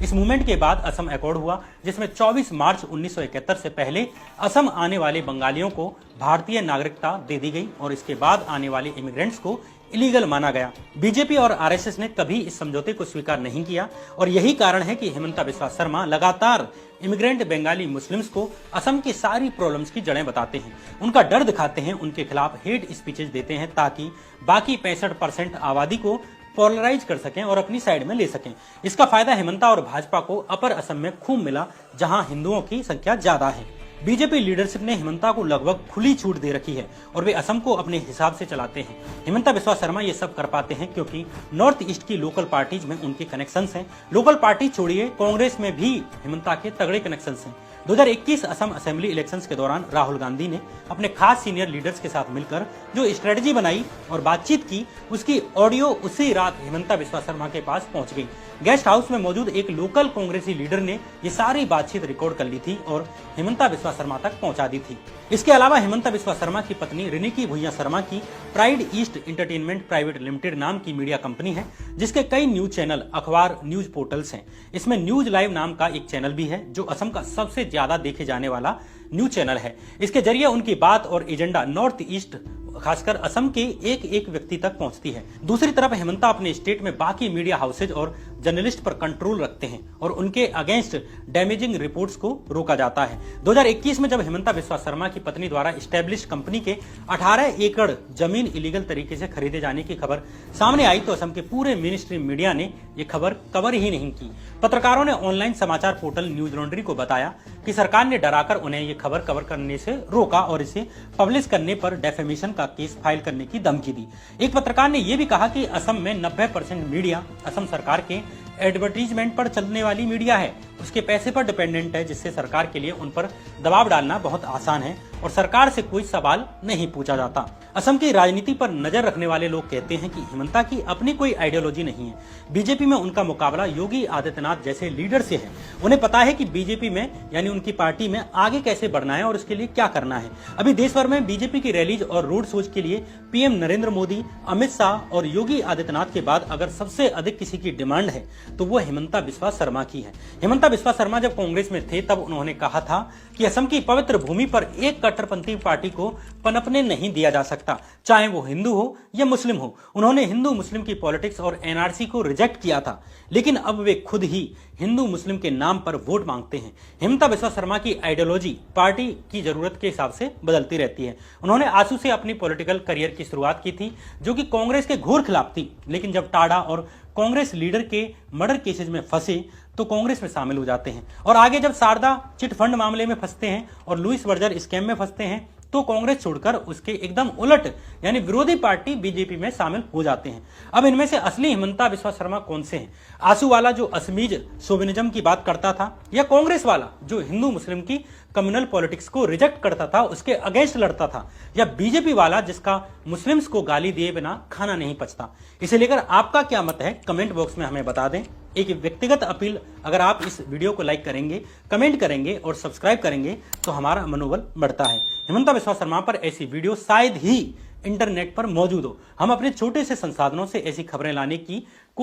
इस मूवमेंट के बाद असम अकॉर्ड हुआ, जिसमें 24 मार्च 1971 से पहले असम आने वाले बंगालियों को भारतीय नागरिकता दे दी गई और इसके बाद आने वाले इमिग्रेंट्स को इलीगल माना गया। बीजेपी और आरएसएस ने कभी इस समझौते को स्वीकार नहीं किया और यही कारण है कि हेमंता बिस्वा शर्मा लगातार इमिग्रेंट बंगाली मुस्लिम्स को असम की सारी प्रॉब्लम्स की जड़ें बताते हैं, उनका डर दिखाते हैं, उनके खिलाफ हेट स्पीचेस देते हैं ताकि बाकी 65% आबादी को पोलराइज कर सकें और अपनी साइड में ले सकें। इसका फायदा हेमंता और भाजपा को अपर असम में खूब मिला, जहां हिंदुओं की संख्या ज्यादा है। बीजेपी लीडरशिप ने हेमंता को लगभग खुली छूट दे रखी है और वे असम को अपने हिसाब से चलाते हैं। हेमंता बिस्वा शर्मा ये सब कर पाते हैं क्योंकि नॉर्थ ईस्ट की लोकल पार्टीज में उनके कनेक्शंस हैं। लोकल पार्टी छोड़िए, कांग्रेस में भी हेमंता के तगड़े कनेक्शंस हैं। 2021 असम असेंबली इलेक्शंस के दौरान राहुल गांधी ने अपने खास सीनियर लीडर्स के साथ मिलकर जो स्ट्रेटजी बनाई और बातचीत की, उसकी ऑडियो उसी रात हेमंता बिस्वा शर्मा के पास पहुंच गई। गेस्ट हाउस में मौजूद एक लोकल कांग्रेसी लीडर ने ये सारी बातचीत रिकॉर्ड कर ली थी और हेमंता बिस्वा शर्मा तक पहुंचा दी थी। इसके अलावा हेमंता बिस्वा शर्मा की पत्नी रिनिकी भुइयां शर्मा की pride east entertainment private limited नाम की मीडिया कंपनी है, जिसके कई न्यूज चैनल, अखबार, न्यूज पोर्टल्स हैं। इसमें न्यूज लाइव नाम का एक चैनल भी है जो असम का सबसे ज्यादा देखे जाने वाला न्यूज चैनल है। इसके जरिए उनकी बात और एजेंडा नॉर्थ ईस्ट, खासकर असम के एक एक व्यक्ति तक पहुंचती है। दूसरी तरफ हेमंता अपने स्टेट में बाकी मीडिया हाउसेज और जर्नलिस्ट पर कंट्रोल रखते हैं और उनके अगेंस्ट डैमेजिंग रिपोर्ट्स को रोका जाता है। 2021 में जब हेमंता बिस्वा शर्मा की पत्नी द्वारा एस्टेब्लिश्ड कंपनी के 18 एकड़ जमीन इलीगल तरीके से खरीदे जाने की खबर सामने आई तो असम के पूरे मेन स्ट्रीम मीडिया ने यह खबर कवर ही नहीं की। पत्रकारों ने ऑनलाइन समाचार पोर्टल न्यूज लॉन्ड्री को बताया कि सरकार ने डराकर उन्हें यह खबर कवर करने से रोका और इसे पब्लिश करने पर डेफेमेशन का केस फाइल करने की धमकी दी। एक पत्रकार ने यह भी कहा कि असम में 90% मीडिया असम सरकार के एडवर्टीजमेंट पर चलने वाली मीडिया है, उसके पैसे पर डिपेंडेंट है, जिससे सरकार के लिए उन पर दबाव डालना बहुत आसान है और सरकार से कोई सवाल नहीं पूछा जाता। असम की राजनीति पर नजर रखने वाले लोग कहते हैं कि हेमंता की अपनी कोई आइडियोलॉजी नहीं है। बीजेपी में उनका मुकाबला योगी आदित्यनाथ जैसे लीडर से है। उन्हें पता है कि बीजेपी में यानी उनकी पार्टी में आगे कैसे बढ़ना है और इसके लिए क्या करना है। अभी देश भर में बीजेपी की रैलीज और रोड शोज के लिए पीएम नरेंद्र मोदी, अमित शाह और योगी आदित्यनाथ के बाद अगर सबसे अधिक किसी की डिमांड है तो वो हेमंता बिस्वा शर्मा की है। हेमंता बिस्वा शर्मा जब कांग्रेस में थे तब उन्होंने कहा था कि असम की पवित्र भूमि पर एक कट्टरपंथी पार्टी को पनपने नहीं दिया जा सकता, चाहे वो हिंदू हो या मुस्लिम हो। उन्होंने हिंदू मुस्लिम की पॉलिटिक्स और एनआरसी को रिजेक्ट किया था, लेकिन अब वे खुद ही हिंदू मुस्लिम के नाम पर वोट मांगते हैं। हेमंता बिस्वा शर्मा की आइडियोलॉजी पार्टी की जरूरत के हिसाब से बदलती रहती है। उन्होंने आंसू से अपनी पॉलिटिकल करियर की शुरुआत की थी, जो कि कांग्रेस के घोर खिलाफ थी, लेकिन जब टाडा और कांग्रेस लीडर के मर्डर केसेस में फंसे तो कांग्रेस में शामिल हो जाते हैं और आगे जब शारदा चिट फंड मामले में फंसते हैं और लुइस बर्जर स्कैम में फंसते हैं तो कांग्रेस छोड़कर उसके एकदम उलट यानी विरोधी पार्टी बीजेपी में शामिल हो जाते हैं। अब इनमें से असली हिमंता बिस्वा शर्मा कौन से हैं? आंसू वाला जो असमीज शोविनिज्म की बात करता था, या कांग्रेस वाला जो हिंदू मुस्लिम की कम्युनल पॉलिटिक्स को रिजेक्ट करता था, उसके अगेंस्ट लड़ता था, या बीजेपी वाला जिसका मुस्लिम्स को गाली दिए बिना खाना नहीं पचता? इसे लेकर आपका क्या मत है कमेंट बॉक्स में हमें बता दें। एक व्यक्तिगत अपील, अगर आप इस वीडियो को लाइक करेंगे, कमेंट करेंगे और सब्सक्राइब करेंगे तो हमारा मनोबल बढ़ता है। हिमंता बिस्वा शर्मा पर ऐसी वीडियो शायद ही इंटरनेट पर मौजूद हो। हम अपने छोटे से संसाधनों से ऐसी खबरें लाने की कोशिश